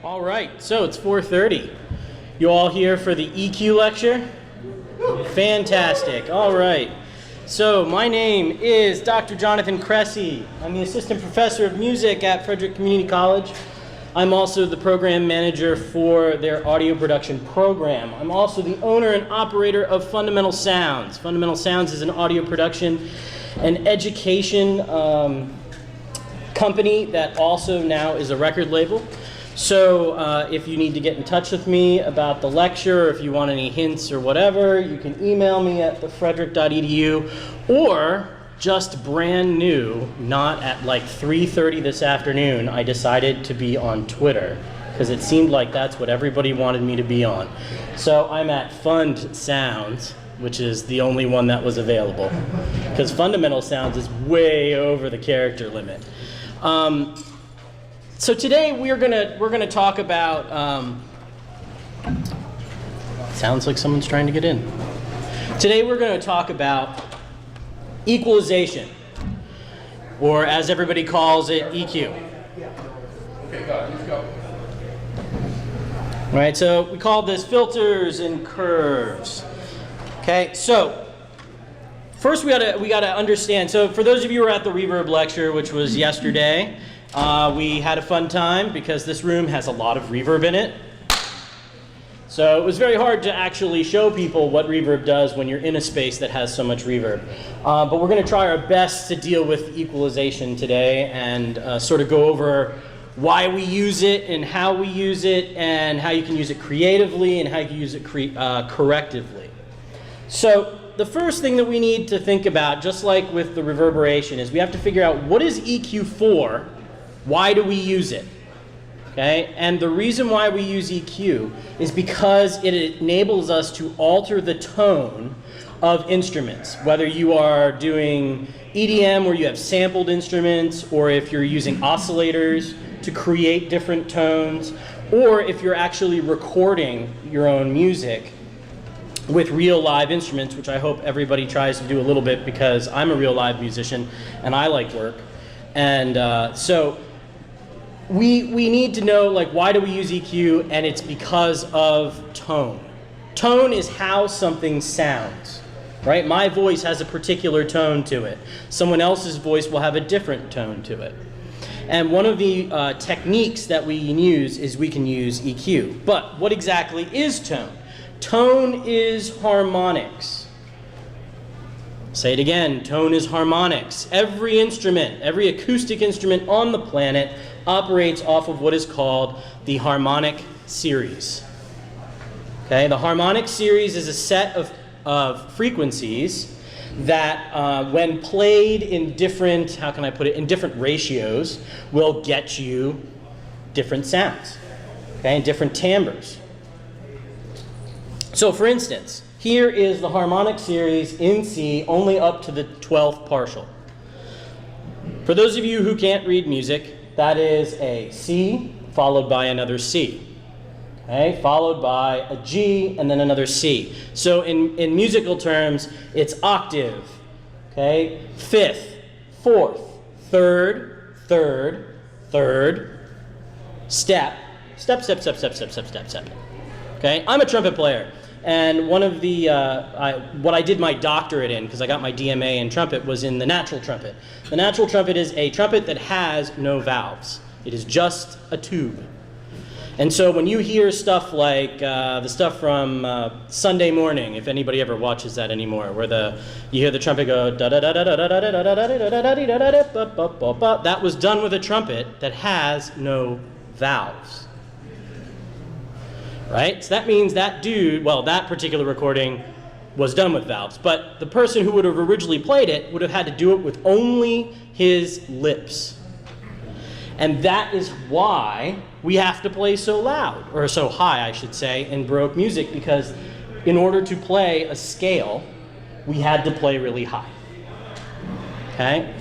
All right, so it's 4:30. You all here for the EQ lecture? Fantastic. All right. So my name is Dr. Jonathan Cresci. I'm the assistant professor of music at Frederick Community College. I'm also the program manager for their audio production program. I'm also the owner and operator of Fundamental Sounds. Fundamental Sounds is an audio production and education company that also now is a record label. So if you need to get in touch with me about the lecture, or if you want any hints or whatever, you can email me at thefrederick.edu, or just brand new, not at like 3:30 this afternoon, I decided to be on Twitter because it seemed like that's what everybody wanted me to be on. So I'm at Fund Sounds, which is the only one that was available because Fundamental Sounds is way over the character limit. So today we're gonna talk about. Sounds like someone's trying to get in. Today we're going to talk about equalization, or as everybody calls it, EQ. Okay, got it. Let's go. All right, so we call this filters and curves. Okay, so first we gotta understand. So for those of you who were at the reverb lecture, which was yesterday. We had a fun time because this room has a lot of reverb in it. So it was very hard to actually show people what reverb does when you're in a space that has so much reverb. But we're going to try our best to deal with equalization today and sort of go over why we use it and how we use it and how you can use it creatively and how you can use it correctively. So the first thing that we need to think about, just like with the reverberation, is we have to figure out what is EQ for. Why do we use it? Okay? And the reason why we use EQ is because it enables us to alter the tone of instruments, whether you are doing EDM where you have sampled instruments, or if you're using oscillators to create different tones, or if you're actually recording your own music with real live instruments, which I hope everybody tries to do a little bit because I'm a real live musician and I like work. And so we need to know, like, why do we use EQ? And it's because of tone. Tone is how something sounds, right? My voice has a particular tone to it. Someone else's voice will have a different tone to it. And one of the techniques that we can use is we can use EQ. But what exactly is tone? Tone is harmonics. Say it again, tone is harmonics. Every instrument, every acoustic instrument on the planet operates off of what is called the Harmonic Series. Okay, the Harmonic Series is a set of frequencies that when played in different, how can I put it, in different ratios, will get you different sounds, okay, and different timbres. So for instance, here is the Harmonic Series in C, only up to the 12th partial. For those of you who can't read music, that is a C followed by another C, okay, followed by a G and then another C. So in musical terms, it's octave, okay, fifth, fourth, third, third, third, step, step, step, step, step, step, step, step, step. Okay, I'm a trumpet player. And one of the, what I did my doctorate in, because I got my DMA in trumpet, was in the natural trumpet. The natural trumpet is a trumpet that has no valves. It is just a tube. And so when you hear stuff like the stuff from Sunday Morning, if anybody ever watches that anymore, where you hear the trumpet go da da da da da da da da da da da da da, that was done with a trumpet that has no valves. Right? So that means that dude, well, that particular recording was done with valves, but the person who would have originally played it would have had to do it with only his lips. And that is why we have to play so loud, or so high, I should say, in Baroque music, because in order to play a scale, we had to play really high. Okay?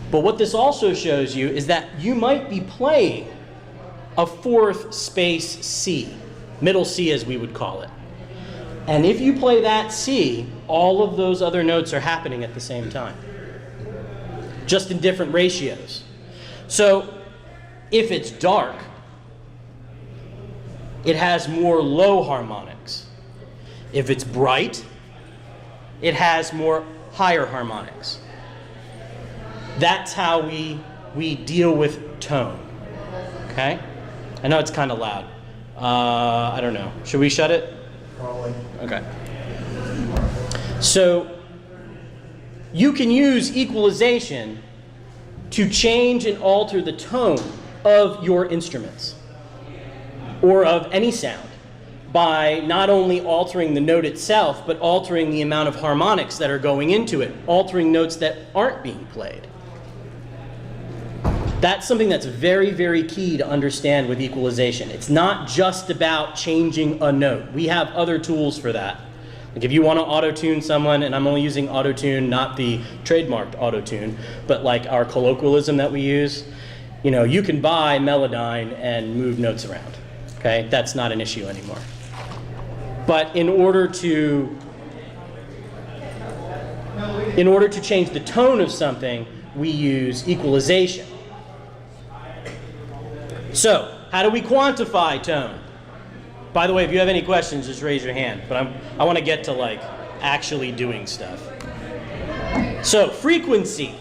But what this also shows you is that you might be playing a fourth space C. Middle C, as we would call it. And if you play that C, all of those other notes are happening at the same time, just in different ratios. So if it's dark, it has more low harmonics. If it's bright, it has more higher harmonics. That's how we deal with tone, okay? I know it's kind of loud. I don't know. Should we shut it? Probably. Okay. So you can use equalization to change and alter the tone of your instruments or of any sound by not only altering the note itself, but altering the amount of harmonics that are going into it, altering notes that aren't being played. That's something that's very, very key to understand with equalization. It's not just about changing a note. We have other tools for that. Like if you want to auto-tune someone, and I'm only using auto-tune, not the trademarked auto-tune, but like our colloquialism that we use, you know, you can buy Melodyne and move notes around. Okay, that's not an issue anymore. But in order to change the tone of something, we use equalization. So, how do we quantify tone? By the way, if you have any questions, just raise your hand. But I want to get to like actually doing stuff. So, frequency.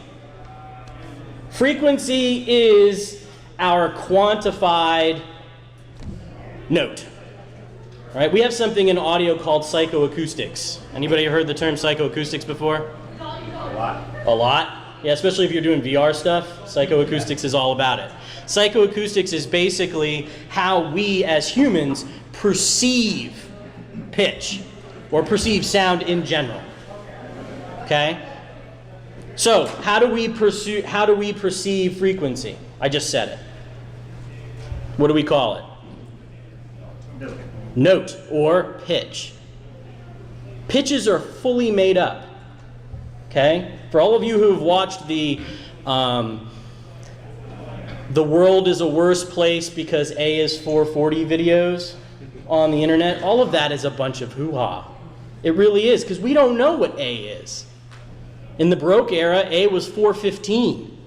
Frequency is our quantified note. All right, we have something in audio called psychoacoustics. Anybody heard the term psychoacoustics before? A lot. A lot? Yeah, especially if you're doing VR stuff, psychoacoustics is all about it. Psychoacoustics is basically how we as humans perceive pitch or perceive sound in general. Okay? So, how do we perceive frequency? I just said it. What do we call it? Note. Note or pitch. Pitches are fully made up. Okay? For all of you who have watched the world is a worse place because A is 440 videos on the internet, all of that is a bunch of hoo-ha. It really is, because we don't know what A is. In the Baroque era, A was 415.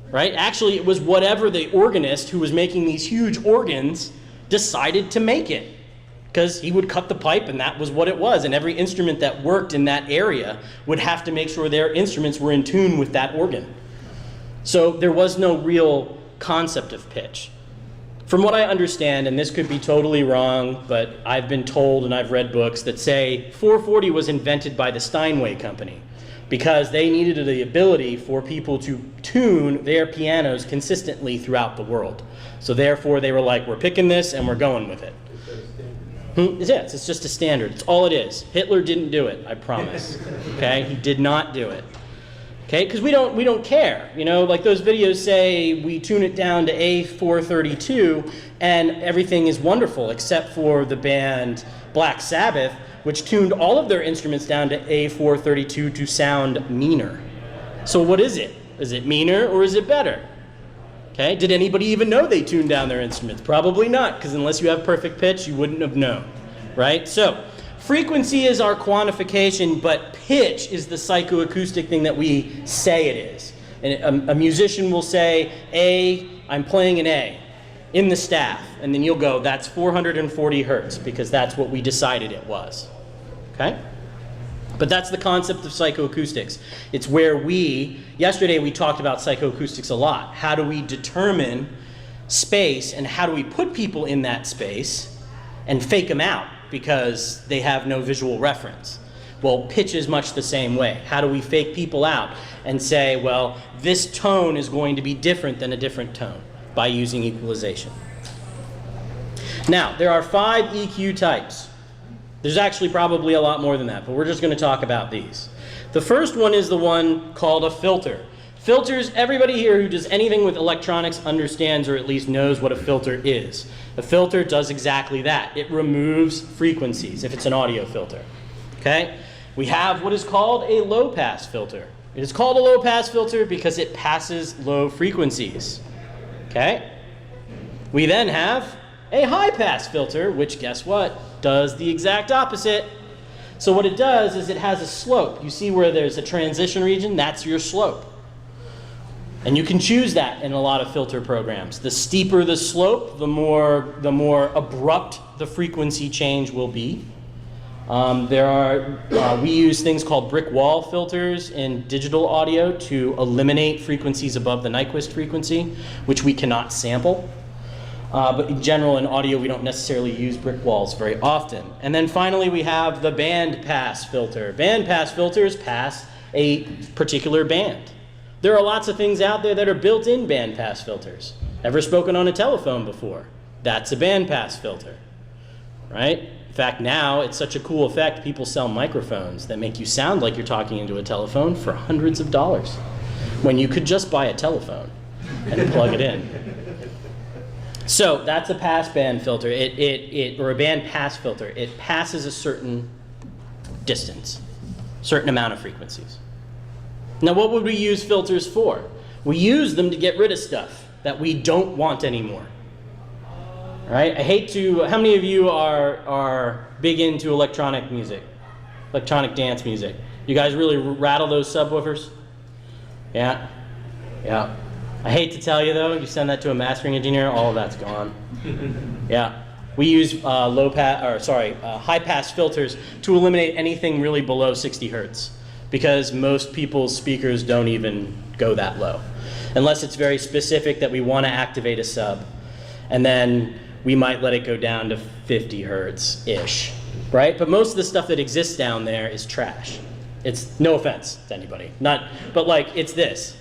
Right? Actually, it was whatever the organist who was making these huge organs decided to make it. Because he would cut the pipe and that was what it was. And every instrument that worked in that area would have to make sure their instruments were in tune with that organ. So there was no real concept of pitch. From what I understand, and this could be totally wrong, but I've been told and I've read books that say 440 was invented by the Steinway Company because they needed the ability for people to tune their pianos consistently throughout the world. So therefore they were like, we're picking this and we're going with it. Yes, it's just a standard. It's all it is. Hitler didn't do it, I promise. Okay, he did not do it. Okay, because we don't care. You know, like those videos say we tune it down to A432 and everything is wonderful except for the band Black Sabbath, which tuned all of their instruments down to A432 to sound meaner. So what is it? Is it meaner or is it better? Okay, did anybody even know they tuned down their instruments? Probably not, because unless you have perfect pitch, you wouldn't have known, right? So, frequency is our quantification, but pitch is the psychoacoustic thing that we say it is. And a musician will say, A, I'm playing an A in the staff, and then you'll go, that's 440 hertz, because that's what we decided it was, okay? But that's the concept of psychoacoustics. It's where yesterday we talked about psychoacoustics a lot. How do we determine space and how do we put people in that space and fake them out because they have no visual reference? Well, pitch is much the same way. How do we fake people out and say, well, this tone is going to be different than a different tone by using equalization? Now, there are 5 EQ types. There's actually probably a lot more than that, but we're just going to talk about these. The first one is the one called a filter. Filters, everybody here who does anything with electronics understands or at least knows what a filter is. A filter does exactly that. It removes frequencies if it's an audio filter. Okay? We have what is called a low-pass filter. It is called a low-pass filter because it passes low frequencies. Okay? We then have a high-pass filter, which, guess what, does the exact opposite. So what it does is it has a slope. You see where there's a transition region? That's your slope. And you can choose that in a lot of filter programs. The steeper the slope, the more abrupt the frequency change will be. We use things called brick wall filters in digital audio to eliminate frequencies above the Nyquist frequency, which we cannot sample. But in general, in audio, we don't necessarily use brick walls very often. And then finally, we have the band pass filter. Band pass filters pass a particular band. There are lots of things out there that are built-in band pass filters. Ever spoken on a telephone before? That's a band pass filter, right? In fact, now it's such a cool effect, people sell microphones that make you sound like you're talking into a telephone for hundreds of dollars, when you could just buy a telephone and plug it in. So that's a pass band filter, or a band pass filter. It passes a certain distance, certain amount of frequencies. Now, what would we use filters for? We use them to get rid of stuff that we don't want anymore. Right? I hate to, how many of you are big into electronic music, electronic dance music? You guys really rattle those subwoofers? Yeah? Yeah. I hate to tell you though, you send that to a mastering engineer, all of that's gone. Yeah. We use high pass filters to eliminate anything really below 60 hertz because most people's speakers don't even go that low. Unless it's very specific that we want to activate a sub. And then we might let it go down to 50 hertz-ish, right? But most of the stuff that exists down there is trash. It's, no offense to anybody, but like, it's this,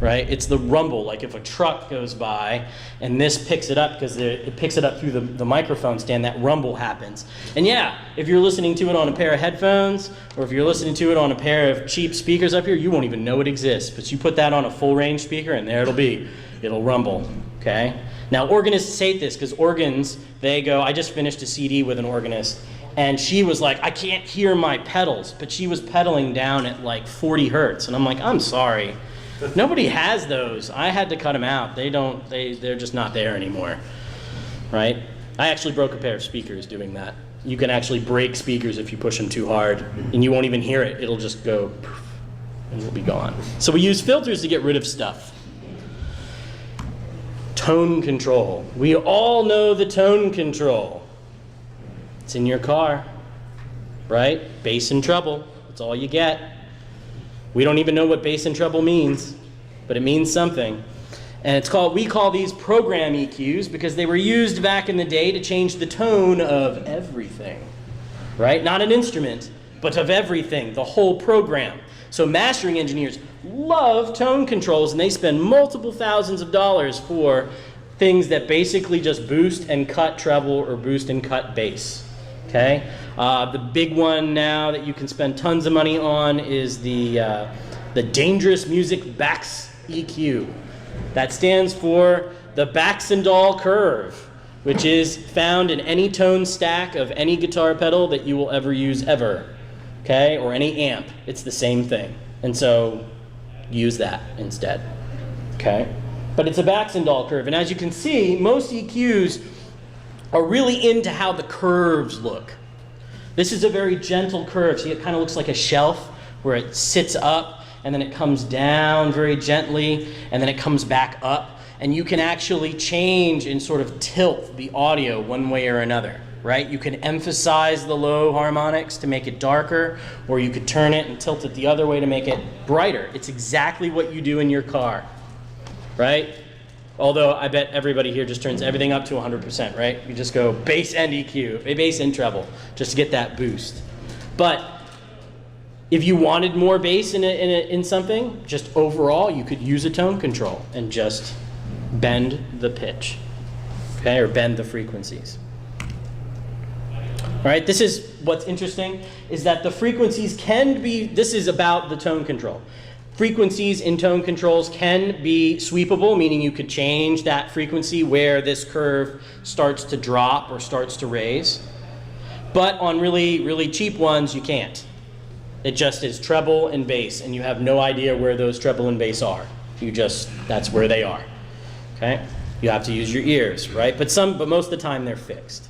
right? It's the rumble, like if a truck goes by and this picks it up because it picks it up through the microphone stand, that rumble happens. And yeah, if you're listening to it on a pair of headphones, or if you're listening to it on a pair of cheap speakers up here, you won't even know it exists. But you put that on a full range speaker and there it'll be. It'll rumble, okay? Now organists hate this because organs, they go, I just finished a CD with an organist and she was like, I can't hear my pedals, but she was pedaling down at like 40 hertz. And I'm like, I'm sorry. Nobody has those. I had to cut them out. They're just not there anymore, right? I actually broke a pair of speakers doing that. You can actually break speakers if you push them too hard, and you won't even hear it. It'll just go, poof, and it'll be gone. So we use filters to get rid of stuff. Tone control. We all know the tone control. It's in your car, right? Bass and treble. That's all you get. We don't even know what bass and treble means, but it means something. And we call these program EQs because they were used back in the day to change the tone of everything, right? Not an instrument, but of everything, the whole program. So mastering engineers love tone controls and they spend multiple thousands of dollars for things that basically just boost and cut treble or boost and cut bass, okay? The big one now that you can spend tons of money on is the Dangerous Music Bax EQ. That stands for the Baxandall Curve, which is found in any tone stack of any guitar pedal that you will ever use ever, okay? Or any amp. It's the same thing. And so use that instead, okay? But it's a Baxandall curve. And as you can see, most EQs are really into how the curves look. This is a very gentle curve. See, it kind of looks like a shelf where it sits up and then it comes down very gently and then it comes back up. And you can actually change and sort of tilt the audio one way or another, right? You can emphasize the low harmonics to make it darker, or you could turn it and tilt it the other way to make it brighter. It's exactly what you do in your car, right? Although I bet everybody here just turns everything up to 100%, right? You just go bass and EQ, bass and treble, just to get that boost. But if you wanted more bass in something, just overall, you could use a tone control and just bend the pitch, okay, or bend the frequencies. All right, this is what's interesting, is that the frequencies can be, this is about the tone control. Frequencies in tone controls can be sweepable, meaning you could change that frequency where this curve starts to drop or starts to raise. But on really, really cheap ones, you can't. It just is treble and bass, and you have no idea where those treble and bass are. That's where they are, okay? You have to use your ears, right? But most of the time they're fixed.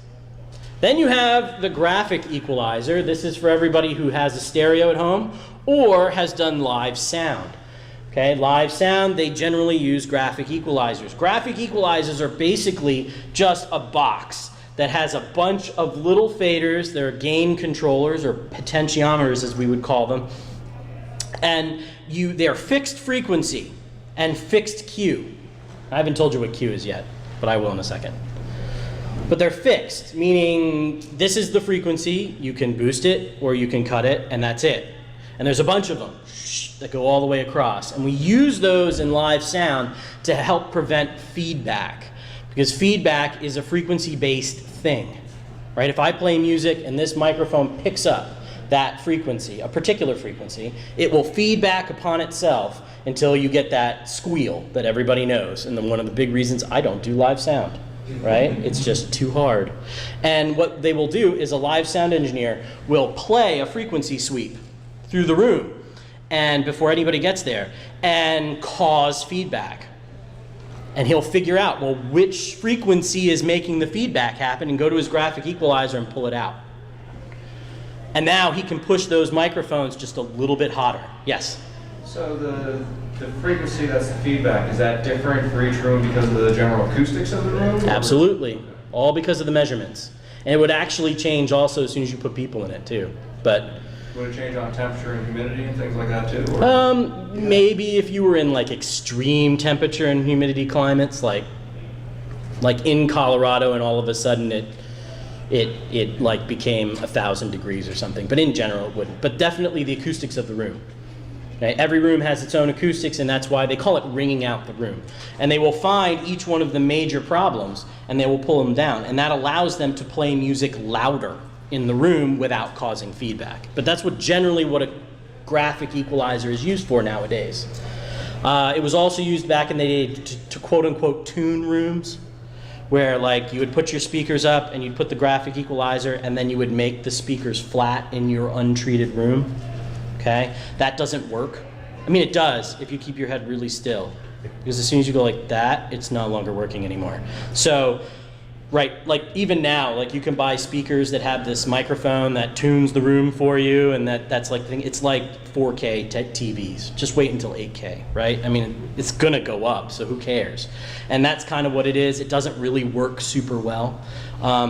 Then you have the graphic equalizer. This is for everybody who has a stereo at home or has done live sound. Okay, live sound, they generally use graphic equalizers. Graphic equalizers are basically just a box that has a bunch of little faders. They're gain controllers, or potentiometers as we would call them. And they're fixed frequency and fixed Q. I haven't told you what Q is yet, but I will in a second. But they're fixed, meaning this is the frequency. You can boost it or you can cut it, and that's it. And there's a bunch of them that go all the way across. And we use those in live sound to help prevent feedback, because feedback is a frequency-based thing, right? If I play music and this microphone picks up that frequency, a particular frequency, it will feed back upon itself until you get that squeal that everybody knows. And then one of the big reasons I don't do live sound, right? It's just too hard. And what they will do is a live sound engineer will play a frequency sweep through the room, and before anybody gets there, and cause feedback. And he'll figure out, well, which frequency is making the feedback happen, and go to his graphic equalizer and pull it out. And now he can push those microphones just a little bit hotter. Yes? So the frequency that's the feedback, is that different for each room because of the general acoustics of the room? Absolutely. All because of the measurements. And it would actually change also as soon as you put people in it too. But would it change on temperature and humidity and things like that too? Or? Maybe if you were in like extreme temperature and humidity climates, like in Colorado, and all of a sudden it like became 1,000 degrees or something. But in general, it wouldn't. But definitely the acoustics of the room. Okay? Every room has its own acoustics, and that's why they call it ringing out the room. And they will find each one of the major problems, and they will pull them down. And that allows them to play music louder in the room without causing feedback. But that's generally what a graphic equalizer is used for nowadays. It was also used back in the day to quote unquote tune rooms, where like you would put your speakers up and you'd put the graphic equalizer, and then you would make the speakers flat in your untreated room. Okay, that doesn't work. I mean, it does if you keep your head really still, because as soon as you go like that, it's no longer working anymore. So right, like even now, like you can buy speakers that have this microphone that tunes the room for you, and that's like the thing. It's like 4K TVs. Just wait until 8K, right? I mean, it's gonna go up, so who cares? And that's kind of what it is. It doesn't really work super well.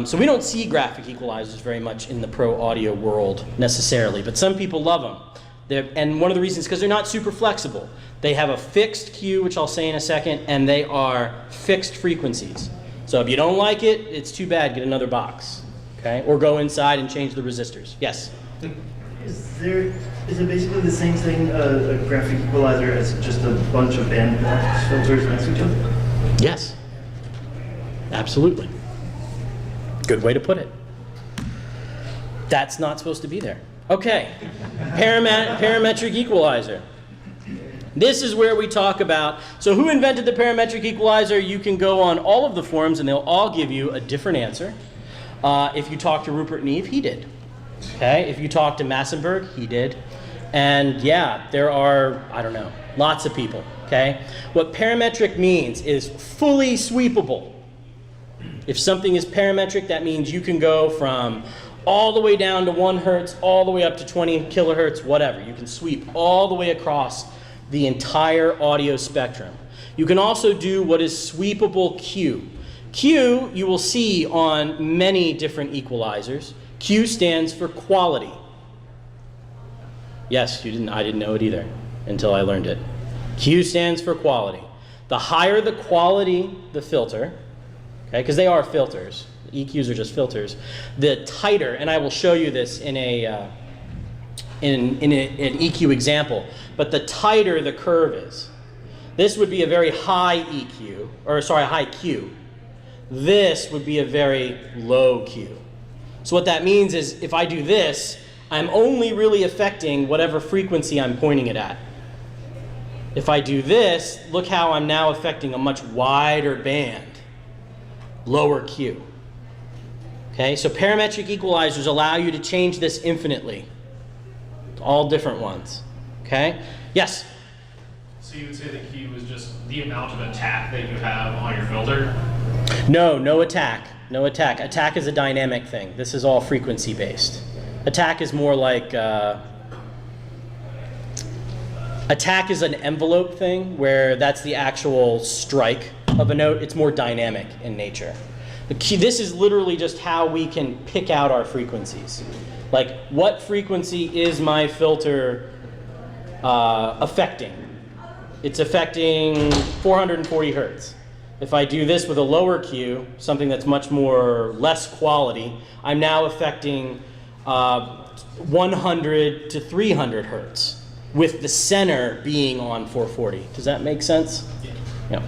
So we don't see graphic equalizers very much in the pro audio world necessarily, but some people love them. And one of the reasons is because they're not super flexible. They have a fixed Q, which I'll say in a second, and they are fixed frequencies. So if you don't like it, it's too bad. Get another box, okay? Or go inside and change the resistors. Yes? Is it basically the same thing, a graphic equalizer, as just a bunch of bandpass filters next to each other? Yes. Absolutely. Good way to put it. That's not supposed to be there. Okay. Parametric equalizer. This is where we talk about, so who invented the parametric equalizer? You can go on all of the forums and they'll all give you a different answer. If you talk to Rupert Neve, he did. Okay, if you talk to Massenburg, he did. And yeah, there are, I don't know, lots of people, okay? What parametric means is fully sweepable. If something is parametric, that means you can go from all the way down to 1 hertz, all the way up to 20 kilohertz, whatever. You can sweep all the way across the entire audio spectrum. You can also do what is sweepable Q. Q you will see on many different equalizers. Q stands for quality. Yes, I didn't know it either until I learned it. Q stands for quality. The higher the quality the filter, okay, because they are filters, EQs are just filters, the tighter, and I will show you this in an EQ example, but the tighter the curve is. This would be a very high EQ, or sorry, high Q. This would be a very low Q. So what that means is if I do this, I'm only really affecting whatever frequency I'm pointing it at. If I do this, look how I'm now affecting a much wider band, lower Q. Okay, so parametric equalizers allow you to change this infinitely. All different ones. Okay? Yes? So you would say that Q is just the amount of attack that you have on your filter? No, no attack. No attack. Attack is a dynamic thing. This is all frequency based. Attack is more like Attack is an envelope thing where that's the actual strike of a note. It's more dynamic in nature. This is literally just how we can pick out our frequencies. Like, what frequency is my filter affecting? It's affecting 440 hertz. If I do this with a lower Q, something that's much more less quality, I'm now affecting 100 to 300 hertz, with the center being on 440. Does that make sense? Yeah.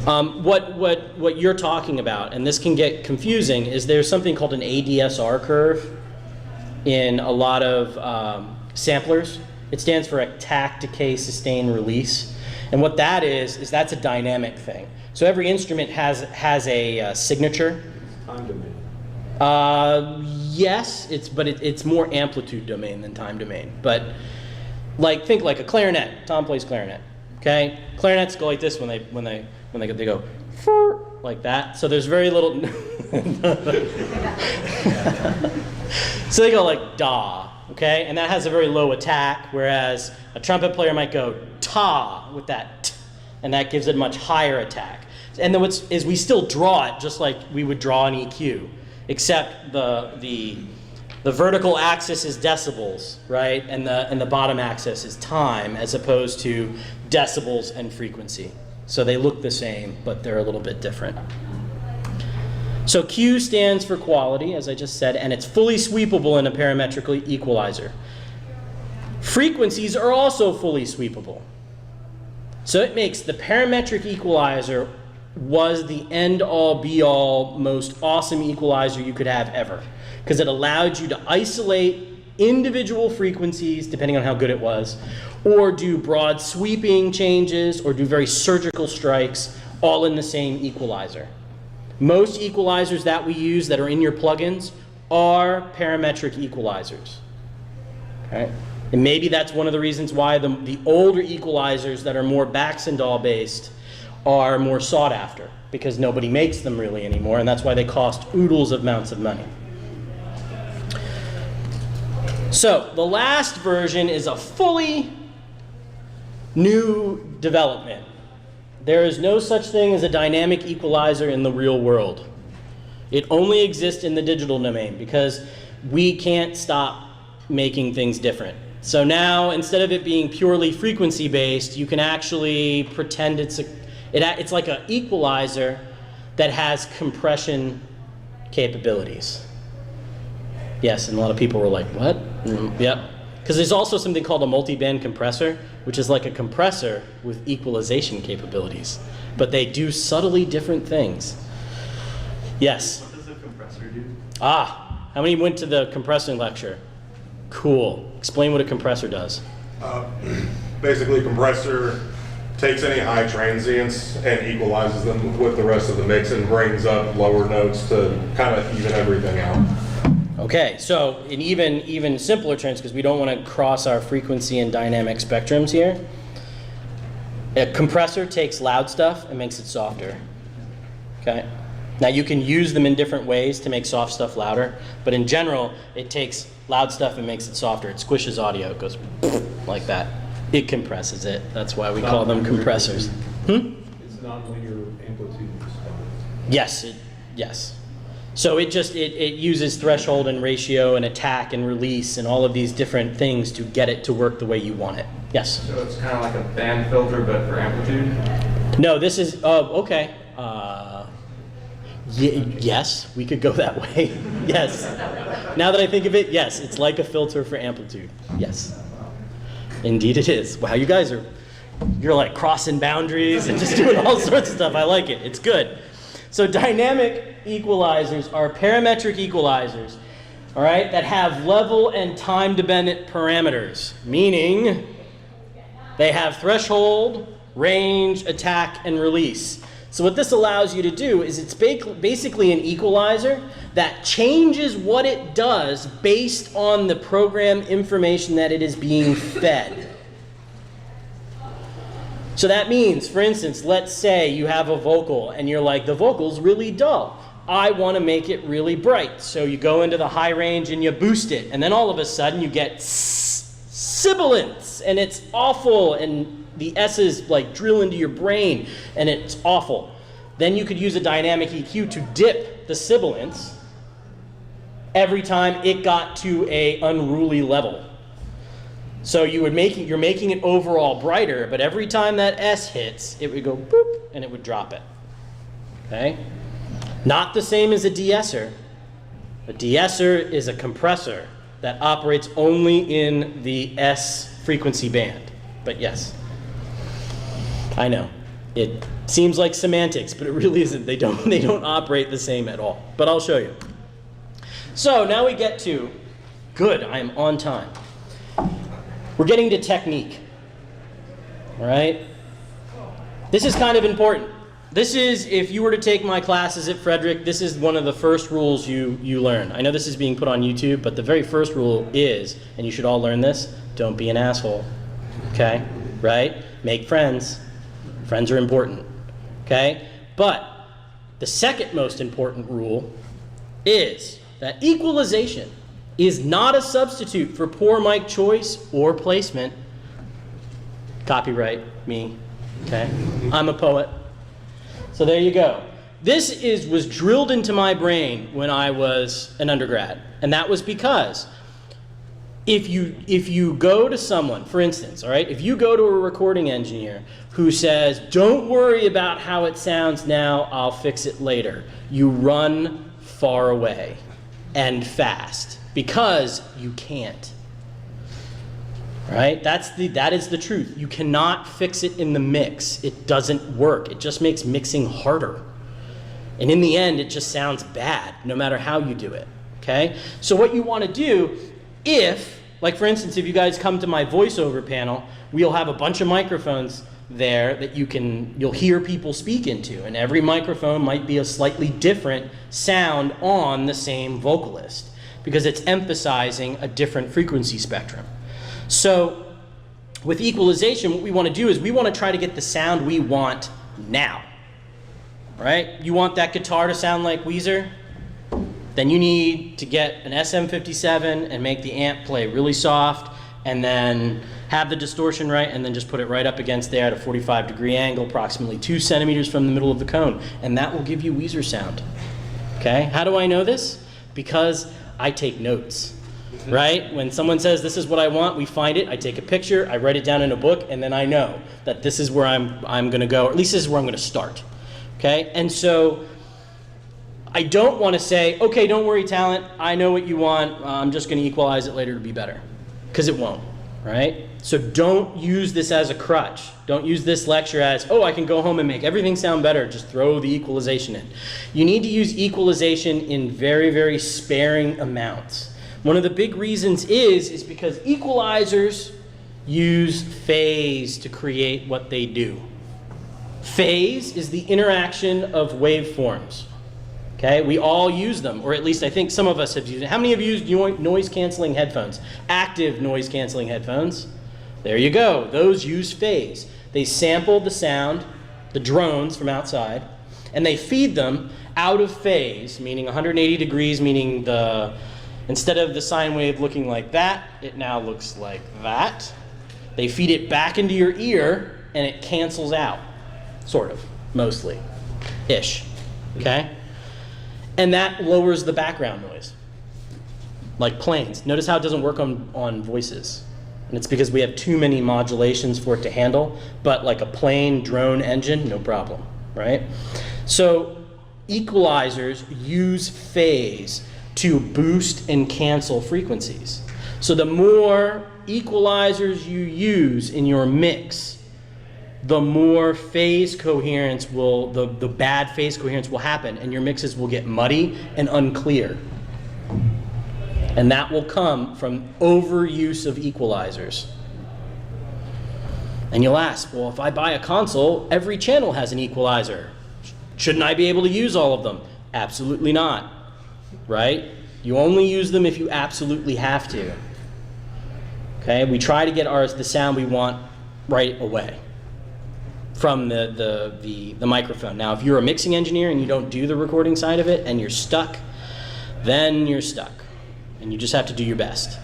What you're talking about, and this can get confusing, is there's something called an ADSR curve in a lot of samplers. It stands for attack, decay, sustain, release. And what that is that's a dynamic thing. So every instrument has a signature. Time domain. Yes, it's more amplitude domain than time domain. But think like a clarinet. Tom plays clarinet. Okay, clarinets go like this when they go like that. So there's very little. So they go like da. Okay, and that has a very low attack, whereas a trumpet player might go ta with that t, and that gives it a much higher attack. And then we still draw it just like we would draw an EQ, except the vertical axis is decibels, right? And the bottom axis is time, as opposed to decibels and frequency. So they look the same, but they're a little bit different. So Q stands for quality, as I just said, and it's fully sweepable in a parametric equalizer. Frequencies are also fully sweepable. So it makes the parametric equalizer was the end-all, be-all, most awesome equalizer you could have ever, because it allowed you to isolate individual frequencies, depending on how good it was, or do broad sweeping changes, or do very surgical strikes, all in the same equalizer. Most equalizers that we use that are in your plugins are parametric equalizers. Okay? And maybe that's one of the reasons why the older equalizers that are more Baxandall based are more sought after, because nobody makes them really anymore, and that's why they cost oodles of amounts of money. So the last version is a fully new development. There is no such thing as a dynamic equalizer in the real world. It only exists in the digital domain because we can't stop making things different. So now, instead of it being purely frequency based, you can actually pretend it's like an equalizer that has compression capabilities. Yes, and a lot of people were like, what? Yep. Because there's also something called a multi-band compressor, which is like a compressor with equalization capabilities. But they do subtly different things. Yes? What does a compressor do? Ah, how many went to the compressing lecture? Cool. Explain what a compressor does. Basically, compressor takes any high transients and equalizes them with the rest of the mix and brings up lower notes to kind of even everything out. Okay, so in even simpler terms, because we don't want to cross our frequency and dynamic spectrums here, a compressor takes loud stuff and makes it softer. Okay? Now you can use them in different ways to make soft stuff louder, but in general, it takes loud stuff and makes it softer. It squishes audio. It goes like that. It compresses it. That's why we call them compressors. It's non-linear amplitude response. Yes, yes. So it uses threshold and ratio and attack and release and all of these different things to get it to work the way you want it. Yes? So it's kind of like a band filter, but for amplitude? No, this is, okay. Yes, we could go that way. Yes. Now that I think of it, yes, it's like a filter for amplitude. Yes. Indeed it is. Wow, you guys you're like crossing boundaries and just doing all sorts of stuff. I like it. It's good. So dynamic equalizers are parametric equalizers, all right, that have level and time-dependent parameters, meaning they have threshold, range, attack, and release. So what this allows you to do is it's basically an equalizer that changes what it does based on the program information that it is being fed. So that means, for instance, let's say you have a vocal and you're like, the vocal's really dull. I want to make it really bright. So you go into the high range and you boost it. And then all of a sudden you get sibilance, and it's awful, and the S's like drill into your brain, and it's awful. Then you could use a dynamic EQ to dip the sibilance every time it got to a unruly level. So you're making it overall brighter, but every time that S hits, it would go boop, and it would drop it. Okay? Not the same as a de-esser. A de-esser is a compressor that operates only in the S frequency band. But yes, I know. It seems like semantics, but it really isn't. They don't operate the same at all. But I'll show you. So now we get to, good, I am on time. We're getting to technique. All right? This is kind of important. This is, if you were to take my classes at Frederick, this is one of the first rules you learn. I know this is being put on YouTube, but the very first rule is, and you should all learn this, don't be an asshole. Okay? Right? Make friends. Friends are important. Okay? But the second most important rule is that equalization is not a substitute for poor mic choice or placement. Copyright me. Okay? I'm a poet. So there you go. This was drilled into my brain when I was an undergrad, and that was because if you go to someone, for instance, all right, if you go to a recording engineer who says, "Don't worry about how it sounds now, I'll fix it later," you run far away and fast because you can't. Right? That is the truth. You cannot fix it in the mix. It doesn't work. It just makes mixing harder. And in the end, it just sounds bad, no matter how you do it. Okay? So what you want to do, like for instance, if you guys come to my voiceover panel, we'll have a bunch of microphones there that you'll hear people speak into, and every microphone might be a slightly different sound on the same vocalist because it's emphasizing a different frequency spectrum. So with equalization, what we want to do is we want to try to get the sound we want now. Right? You want that guitar to sound like Weezer? Then you need to get an SM57 and make the amp play really soft, and then have the distortion right, and then just put it right up against there at a 45-degree angle, approximately 2 centimeters from the middle of the cone, and that will give you Weezer sound. Okay? How do I know this? Because I take notes. Right? When someone says this is what I want, we find it, I take a picture, I write it down in a book, and then I know that this is where I'm going to go, or at least this is where I'm going to start. Okay? And so I don't want to say, okay, don't worry, talent, I know what you want, I'm just going to equalize it later to be better. Because it won't. Right? So don't use this as a crutch. Don't use this lecture as, oh, I can go home and make everything sound better, just throw the equalization in. You need to use equalization in very, very sparing amounts. One of the big reasons is because equalizers use phase to create what they do. Phase is the interaction of waveforms. Okay, we all use them, or at least I think some of us have used it. How many of you use noise-canceling headphones? Active noise-canceling headphones. There you go. Those use phase. They sample the sound, the drones from outside, and they feed them out of phase, meaning 180 degrees, meaning instead of the sine wave looking like that, it now looks like that. They feed it back into your ear, and it cancels out, sort of, mostly, ish, okay? And that lowers the background noise, like planes. Notice how it doesn't work on voices. And it's because we have too many modulations for it to handle, but like a plane, drone, engine, no problem, right? So equalizers use phase to boost and cancel frequencies. So the more equalizers you use in your mix, the more phase coherence the bad phase coherence will happen, and your mixes will get muddy and unclear. And that will come from overuse of equalizers. And you'll ask, well, if I buy a console, every channel has an equalizer. Shouldn't I be able to use all of them? Absolutely not. Right? You only use them if you absolutely have to. Okay? We try to get the sound we want right away from the microphone. Now, if you're a mixing engineer and you don't do the recording side of it and you're stuck, then you're stuck. And you just have to do your best.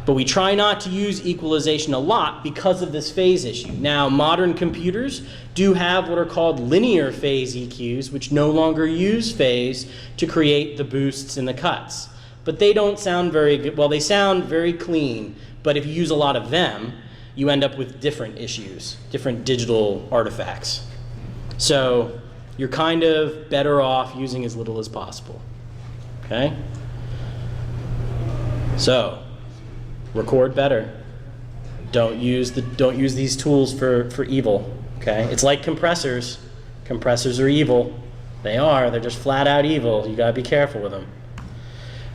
But we try not to use equalization a lot because of this phase issue. Now, modern computers do have what are called linear phase EQs, which no longer use phase to create the boosts and the cuts. But they don't sound very good. Well, they sound very clean, but if you use a lot of them, you end up with different issues, different digital artifacts. So you're kind of better off using as little as possible, okay? So, record better. Don't use these tools for evil, okay? It's like compressors. Compressors are evil. They are. They're just flat out evil. You gotta be careful with them.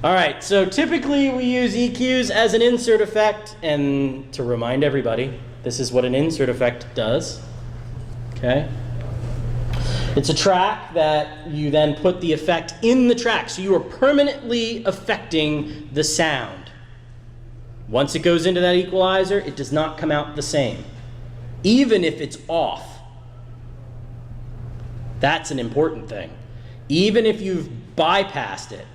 All right, so typically we use EQs as an insert effect, and to remind everybody, this is what an insert effect does, okay? It's a track that you then put the effect in the track, so you are permanently affecting the sound. Once it goes into that equalizer, it does not come out the same, even if it's off. That's an important thing. Even if you've bypassed it,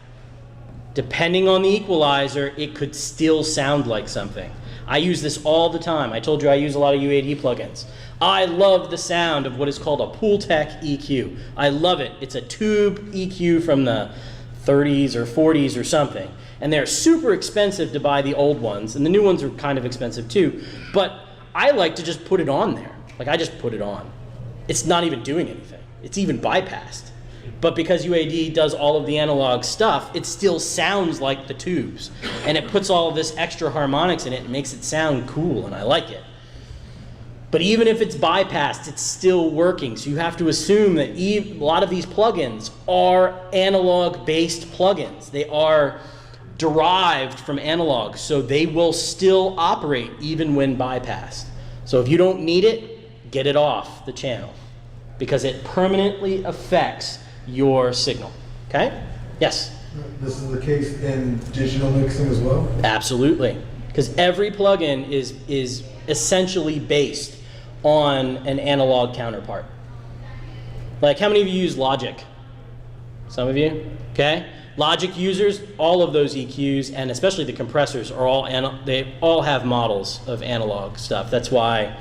depending on the equalizer, it could still sound like something. I use this all the time. I told you I use a lot of UAD plugins. I love the sound of what is called a Pooltech EQ. I love it. It's a tube EQ from the 30s or 40s or something. And they're super expensive to buy the old ones, and the new ones are kind of expensive too. But I like to just put it on there. Like, I just put it on. It's not even doing anything. It's even bypassed. But because UAD does all of the analog stuff, it still sounds like the tubes. And it puts all of this extra harmonics in it and makes it sound cool, and I like it. But even if it's bypassed, it's still working. So you have to assume that a lot of these plugins are analog-based plugins. They are derived from analog, so they will still operate even when bypassed. So if you don't need it, get it off the channel, because it permanently affects your signal, okay? Yes? This is the case in digital mixing as well? Absolutely, because every plugin is essentially based on an analog counterpart. Like, how many of you use Logic? Some of you, okay? Logic users, all of those EQs, and especially the compressors, they all have models of analog stuff. That's why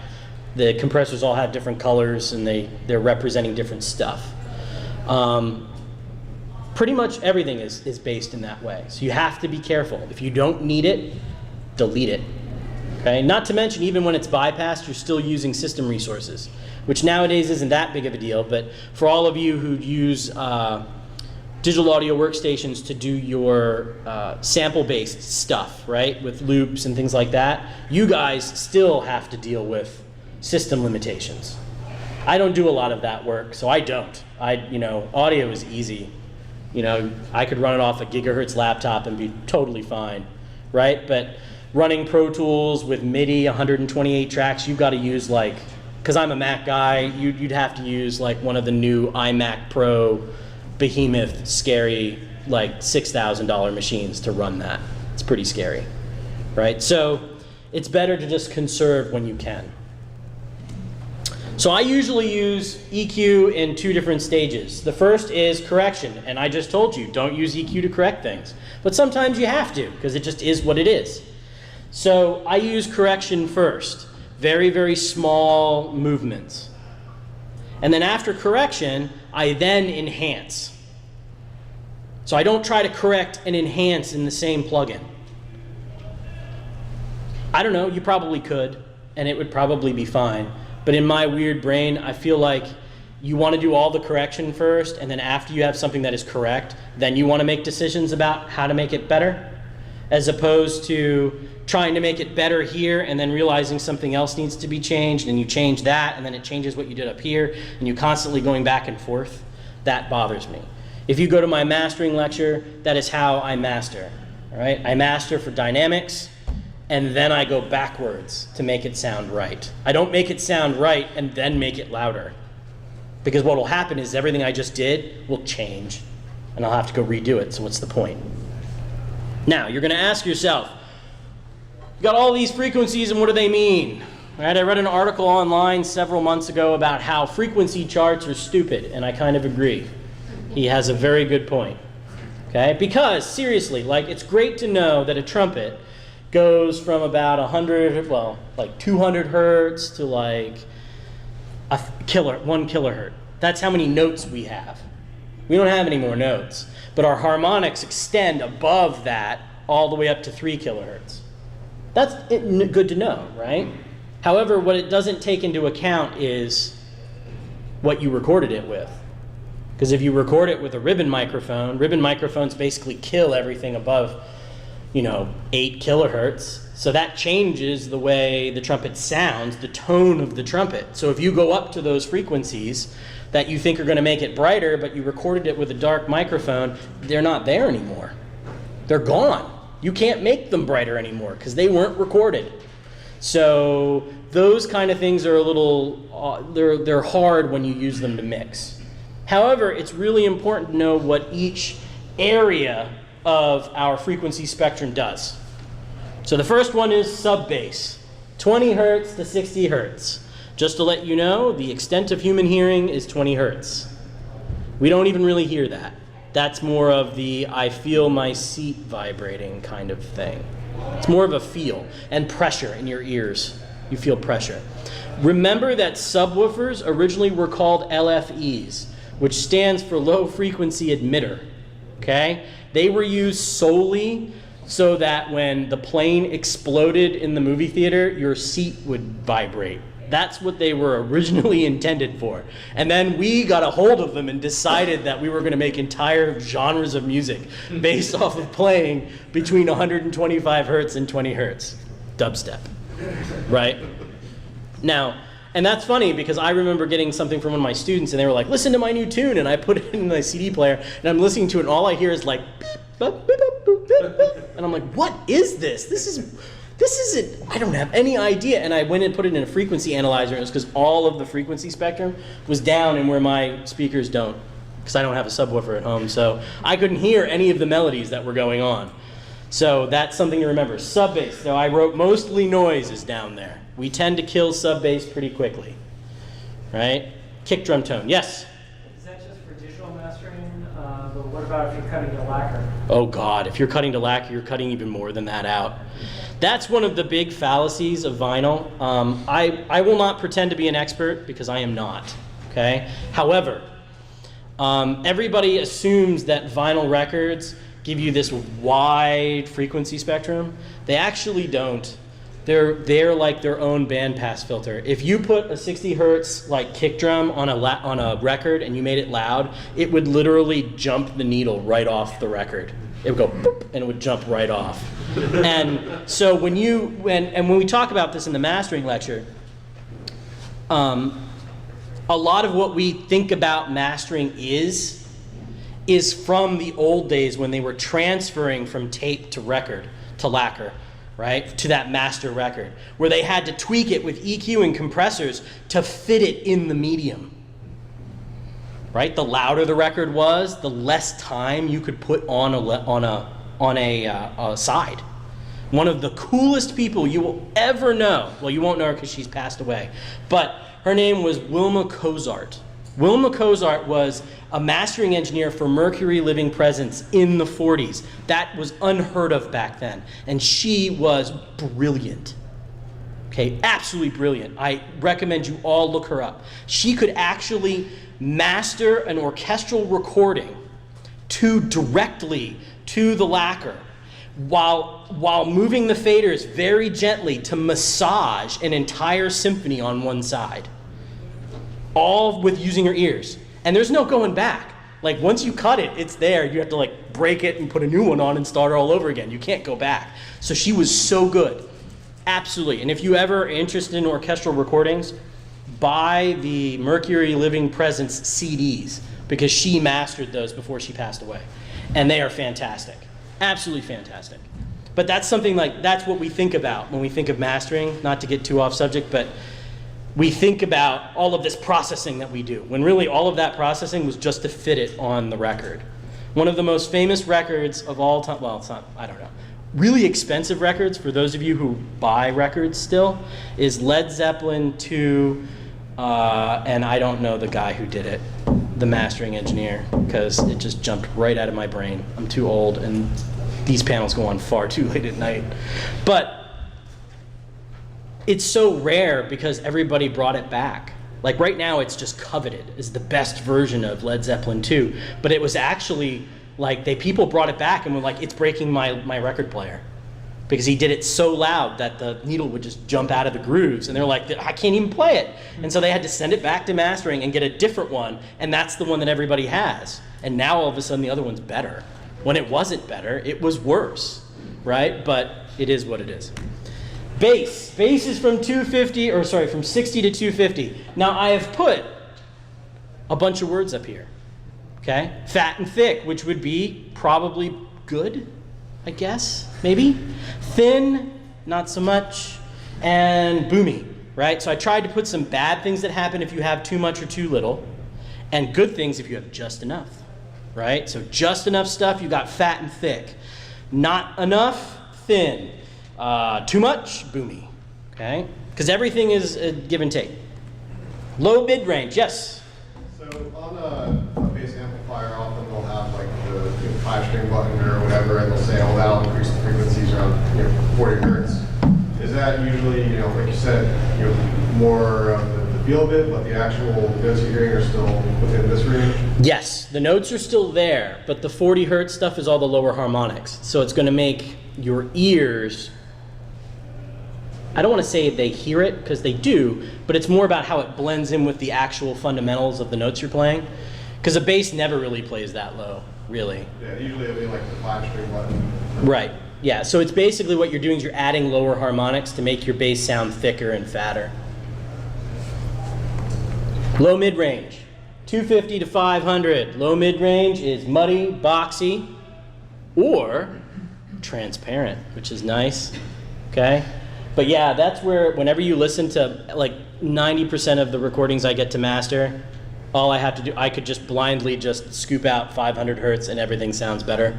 the compressors all have different colors, and they're representing different stuff. Pretty much everything is based in that way. So you have to be careful. If you don't need it, delete it. Okay? Not to mention, even when it's bypassed, you're still using system resources, which nowadays isn't that big of a deal. But for all of you who use digital audio workstations to do your sample-based stuff, right, with loops and things like that, you guys still have to deal with system limitations. I don't do a lot of that work, so I don't. Audio is easy. I could run it off a gigahertz laptop and be totally fine, right? But running Pro Tools with MIDI, 128 tracks, you've got to use because I'm a Mac guy, you'd have to use one of the new iMac Pro behemoth, scary, $6,000 machines to run that. It's pretty scary, right? So it's better to just conserve when you can. So I usually use EQ in two different stages. The first is correction, and I just told you, don't use EQ to correct things. But sometimes you have to, because it just is what it is. So I use correction first, very, very small movements. And then after correction, I then enhance. So I don't try to correct and enhance in the same plugin. I don't know, you probably could, and it would probably be fine. But in my weird brain, I feel like you want to do all the correction first, and then after you have something that is correct, then you want to make decisions about how to make it better, as opposed to trying to make it better here and then realizing something else needs to be changed, and you change that, and then it changes what you did up here, and you're constantly going back and forth. That bothers me. If you go to my mastering lecture, that is how I master. All right? I master for dynamics, and then I go backwards to make it sound right. I don't make it sound right and then make it louder. Because what will happen is everything I just did will change, and I'll have to go redo it, so what's the point? Now, you're gonna ask yourself, you got all these frequencies, and what do they mean? All right, I read an article online several months ago about how frequency charts are stupid, and I kind of agree. He has a very good point, okay? Because, seriously, it's great to know that a trumpet goes from about 100, well, like 200 hertz to like 1 kilohertz. That's how many notes we have. We don't have any more notes, but our harmonics extend above that all the way up to 3 kilohertz. That's good to know, right? However, what it doesn't take into account is what you recorded it with. Because if you record it with a ribbon microphones basically kill everything above, 8 kilohertz. So that changes the way the trumpet sounds, the tone of the trumpet. So if you go up to those frequencies that you think are going to make it brighter, but you recorded it with a dark microphone, they're not there anymore. They're gone. You can't make them brighter anymore because they weren't recorded. So those kind of things are a little, they're hard when you use them to mix. However, it's really important to know what each area of our frequency spectrum does. So the first one is sub-bass, 20 hertz to 60 hertz. Just to let you know, the extent of human hearing is 20 hertz. We don't even really hear that. That's more of the I feel my seat vibrating kind of thing. It's more of a feel and pressure in your ears. You feel pressure. Remember that subwoofers originally were called LFEs, which stands for low frequency emitter. Okay? They were used solely so that when the plane exploded in the movie theater, your seat would vibrate. That's what they were originally intended for. And then we got a hold of them and decided that we were going to make entire genres of music based off of playing between 125 hertz and 20 hertz. Dubstep, right? Now, and that's funny because I remember getting something from one of my students and they were like, listen to my new tune, and I put it in my CD player and I'm listening to it and all I hear is like beep, boop, beep, boop, boop, beep, boop. And I'm like, what is this? This isn't, I don't have any idea. And I went and put it in a frequency analyzer, and it was because all of the frequency spectrum was down and where my speakers don't, because I don't have a subwoofer at home, so I couldn't hear any of the melodies that were going on. So that's something to remember. Sub-bass, so I wrote mostly noise is down there. We tend to kill sub-bass pretty quickly, right? Kick drum tone, yes? Is that just for digital mastering? But what about if you're cutting to lacquer? Oh God, if you're cutting to lacquer, you're cutting even more than that out. That's one of the big fallacies of vinyl. I will not pretend to be an expert because I am not, okay? However, everybody assumes that vinyl records give you this wide frequency spectrum. They actually don't. They're like their own bandpass filter. If you put a 60 hertz like kick drum on a record and you made it loud, it would literally jump the needle right off the record. It would go boop, and it would jump right off. And so when we talk about this in the mastering lecture, a lot of what we think about mastering is from the old days when they were transferring from tape to record to lacquer, right, to that master record, where they had to tweak it with EQ and compressors to fit it in the medium. Right? The louder the record was, the less time you could put on a side. One of the coolest people you will ever know, well, you won't know her because she's passed away, but her name was Wilma Cozart. Wilma Cozart was a mastering engineer for Mercury Living Presence in the 40s. That was unheard of back then, and she was brilliant. Okay, absolutely brilliant. I recommend you all look her up. She could actually master an orchestral recording directly to the lacquer while moving the faders very gently to massage an entire symphony on one side. All with using her ears. And there's no going back. Like once you cut it, it's there. You have to like break it and put a new one on and start all over again. You can't go back. So she was so good. Absolutely. And if you ever are interested in orchestral recordings, buy the Mercury Living Presence CDs because she mastered those before she passed away. And they are fantastic. Absolutely fantastic. But that's something that's what we think about when we think of mastering, not to get too off subject, but we think about all of this processing that we do, when really all of that processing was just to fit it on the record. One of the most famous records of all time, well, it's not, I don't know, really expensive records, for those of you who buy records still, is Led Zeppelin 2, and I don't know the guy who did it, the mastering engineer, because it just jumped right out of my brain. I'm too old, and these panels go on far too late at night. But it's so rare because everybody brought it back. Like right now, it's just coveted as the best version of Led Zeppelin 2. But it was actually like people brought it back and were like, it's breaking my record player. Because he did it so loud that the needle would just jump out of the grooves. And they're like, I can't even play it. And so they had to send it back to mastering and get a different one. And that's the one that everybody has. And now all of a sudden the other one's better. When it wasn't better, it was worse, right? But it is what it is. Bass. Bass is from 250, or sorry, from 60 to 250. Now I have put a bunch of words up here, okay? Fat and thick, which would be probably good, I guess, maybe. Thin, not so much, and boomy, right? So I tried to put some bad things that happen if you have too much or too little, and good things if you have just enough, right? So just enough stuff, you got fat and thick. Not enough, thin. Too much, boomy, okay? Because everything is a give and take. Low mid-range, yes? So on a bass amplifier, often they'll have like the 5-string button or whatever, and they'll say, oh, that'll increase the frequencies around 40 hertz. Is that usually, like you said, more of the feel of it, but the actual notes you're hearing are still within this range? Yes, the notes are still there, but the 40 hertz stuff is all the lower harmonics. So it's going to make your ears, I don't want to say they hear it, because they do, but it's more about how it blends in with the actual fundamentals of the notes you're playing. Because a bass never really plays that low, really. Yeah, usually it'll be like the 5-string button. Right, yeah, so it's basically what you're doing is you're adding lower harmonics to make your bass sound thicker and fatter. Low mid-range, 250 to 500. Low mid-range is muddy, boxy, or transparent, which is nice, okay? But yeah, that's where whenever you listen to like 90% of the recordings I get to master, all I have to do, I could just blindly just scoop out 500 hertz and everything sounds better.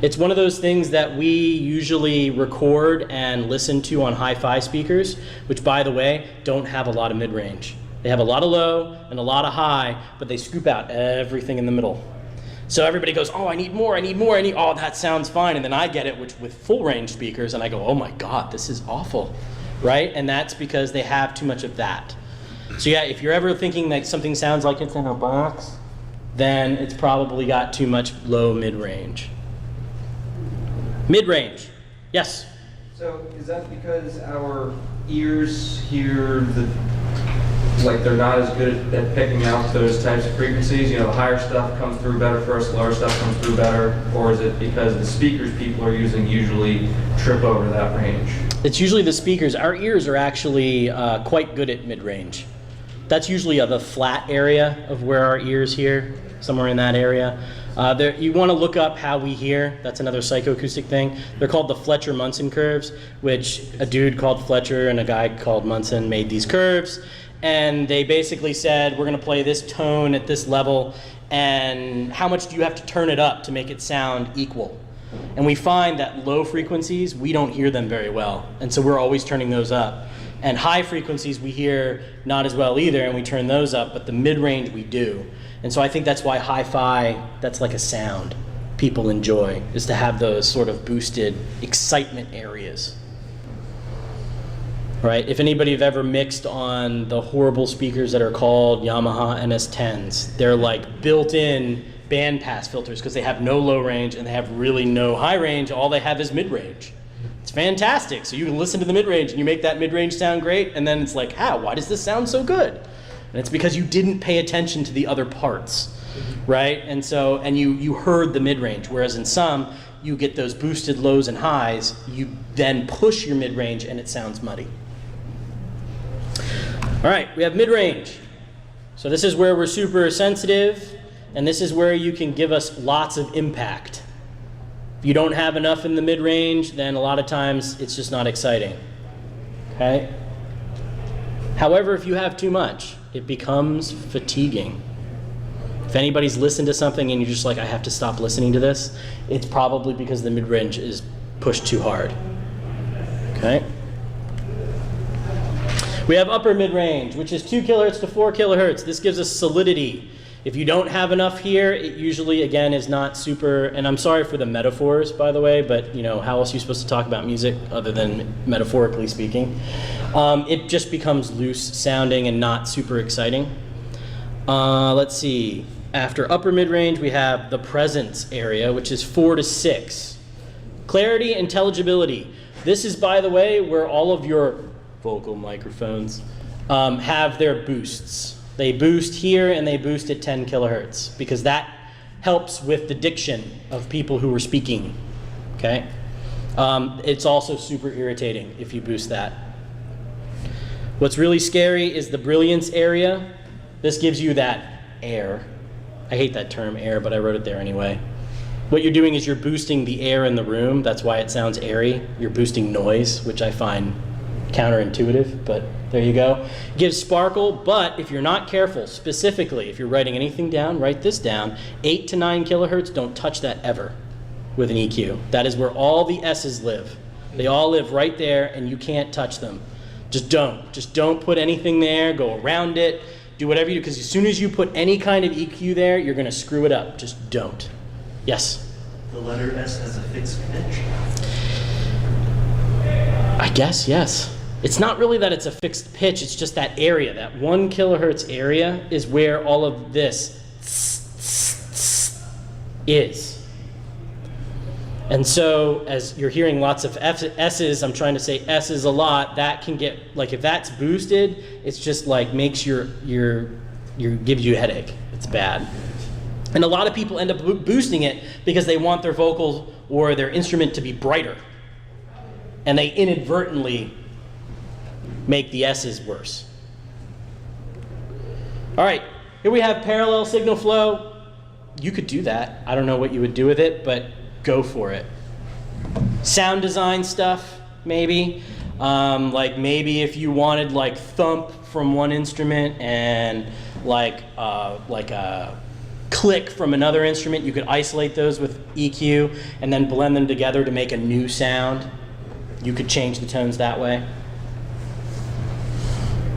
It's one of those things that we usually record and listen to on hi-fi speakers, which by the way, don't have a lot of mid-range. They have a lot of low and a lot of high, but they scoop out everything in the middle. So everybody goes, oh, I need more, oh, that sounds fine. And then I get it with full range speakers and I go, oh my God, this is awful, right? And that's because they have too much of that. So yeah, if you're ever thinking that something sounds like it's in a box, then it's probably got too much low mid-range. Mid-range, yes? So is that because our ears hear like they're not as good at picking out those types of frequencies? The higher stuff comes through better first, lower stuff comes through better? Or is it because the speakers people are using usually trip over that range? It's usually the speakers. Our ears are actually quite good at mid-range. That's usually the flat area of where our ears hear, somewhere in that area. You want to look up how we hear. That's another psychoacoustic thing. They're called the Fletcher-Munson curves, which a dude called Fletcher and a guy called Munson made these curves. And they basically said, we're going to play this tone at this level, and how much do you have to turn it up to make it sound equal? And we find that low frequencies, we don't hear them very well, and so we're always turning those up. And high frequencies we hear not as well either, and we turn those up, but the mid-range we do. And so I think that's why hi-fi, that's like a sound people enjoy, is to have those sort of boosted excitement areas. Right? If anybody have ever mixed on the horrible speakers that are called Yamaha NS10s, they're like built-in bandpass filters because they have no low range and they have really no high range. All they have is mid-range. It's fantastic. So you can listen to the mid-range and you make that mid-range sound great, and then it's like, why does this sound so good? And it's because you didn't pay attention to the other parts, right? And so, and you heard the mid-range, whereas in some, you get those boosted lows and highs, you then push your mid-range and it sounds muddy. All right, we have mid-range. So this is where we're super sensitive, and this is where you can give us lots of impact. If you don't have enough in the mid-range, then a lot of times it's just not exciting, okay? However, if you have too much, it becomes fatiguing. If anybody's listened to something and you're just like, I have to stop listening to this, it's probably because the mid-range is pushed too hard, okay? We have upper mid-range, which is 2 kilohertz to 4 kilohertz. This gives us solidity. If you don't have enough here, it usually, again, is not super, and I'm sorry for the metaphors, by the way, but you know, how else are you supposed to talk about music other than metaphorically speaking? It just becomes loose sounding and not super exciting. Let's see, after upper mid-range, we have the presence area, which is 4 to 6. Clarity, intelligibility. This is, by the way, where all of your vocal microphones have their boosts. They boost here and they boost at 10 kilohertz because that helps with the diction of people who are speaking, okay? It's also super irritating if you boost that. What's really scary is the brilliance area. This gives you that air. I hate that term air, but I wrote it there anyway. What you're doing is you're boosting the air in the room. That's why it sounds airy. You're boosting noise, which I find counterintuitive, but there you go. It gives sparkle, but if you're not careful, specifically, if you're writing anything down, write this down. 8 to 9 kilohertz, don't touch that ever with an EQ. That is where all the S's live. They all live right there, and you can't touch them. Just don't. Just don't put anything there. Go around it. Do whatever you do, because as soon as you put any kind of EQ there, you're going to screw it up. Just don't. Yes? The letter S has a fixed pitch. I guess, yes. It's not really that it's a fixed pitch, it's just that area, that 1 kilohertz area is where all of this is. And so as you're hearing lots of S's, I'm trying to say S's a lot, that can get, like if that's boosted, it's just like makes gives you a headache. It's bad. And a lot of people end up boosting it because they want their vocals or their instrument to be brighter. And they inadvertently make the S's worse. All right, here we have parallel signal flow. You could do that. I don't know what you would do with it, but go for it. Sound design stuff, maybe. Like maybe if you wanted like thump from one instrument and like a click from another instrument, you could isolate those with EQ and then blend them together to make a new sound. You could change the tones that way.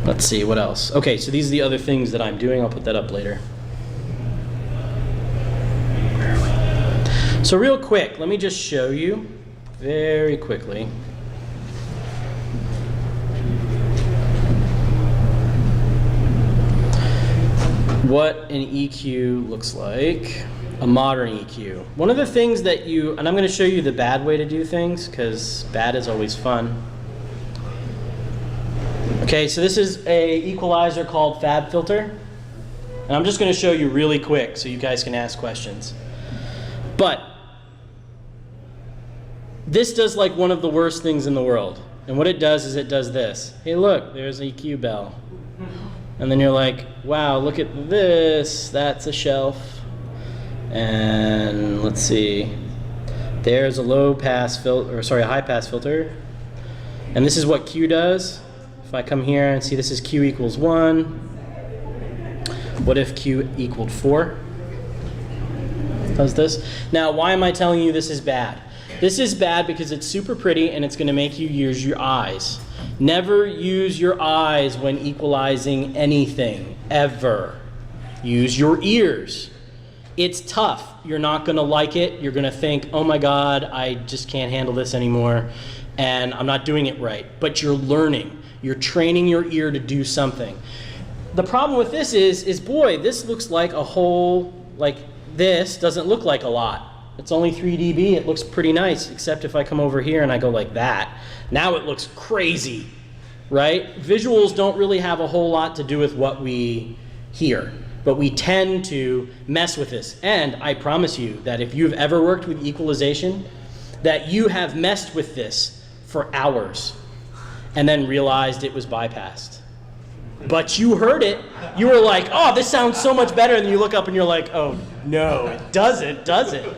Let's see, what else? Okay, so these are the other things that I'm doing. I'll put that up later. So real quick, let me just show you very quickly. What an EQ looks like, a modern EQ. One of the things that and I'm going to show you the bad way to do things because bad is always fun. Okay, so this is a equalizer called Fab Filter. And I'm just going to show you really quick so you guys can ask questions. But this does like one of the worst things in the world. And what it does is it does this. Hey, look, there's an EQ bell. And then you're like, wow, look at this. That's a shelf. And let's see. There's a low pass filter, or sorry, a high pass filter. And this is what Q does. If I come here and see this is Q equals 1. What if Q equaled 4? Does this? Now, why am I telling you this is bad? This is bad because it's super pretty and it's going to make you use your eyes. Never use your eyes when equalizing anything, ever. Use your ears. It's tough. You're not going to like it. You're going to think, oh my God, I just can't handle this anymore and I'm not doing it right. But you're learning. You're training your ear to do something. The problem with this is boy, this looks like a whole, like this doesn't look like a lot. It's only 3 dB, it looks pretty nice, except if I come over here and I go like that. Now it looks crazy, right? Visuals don't really have a whole lot to do with what we hear, but we tend to mess with this. And I promise you that if you've ever worked with equalization, that you have messed with this for hours and then realized it was bypassed. But you heard it, you were like, oh, this sounds so much better, and then you look up and you're like, oh no, it doesn't, does it?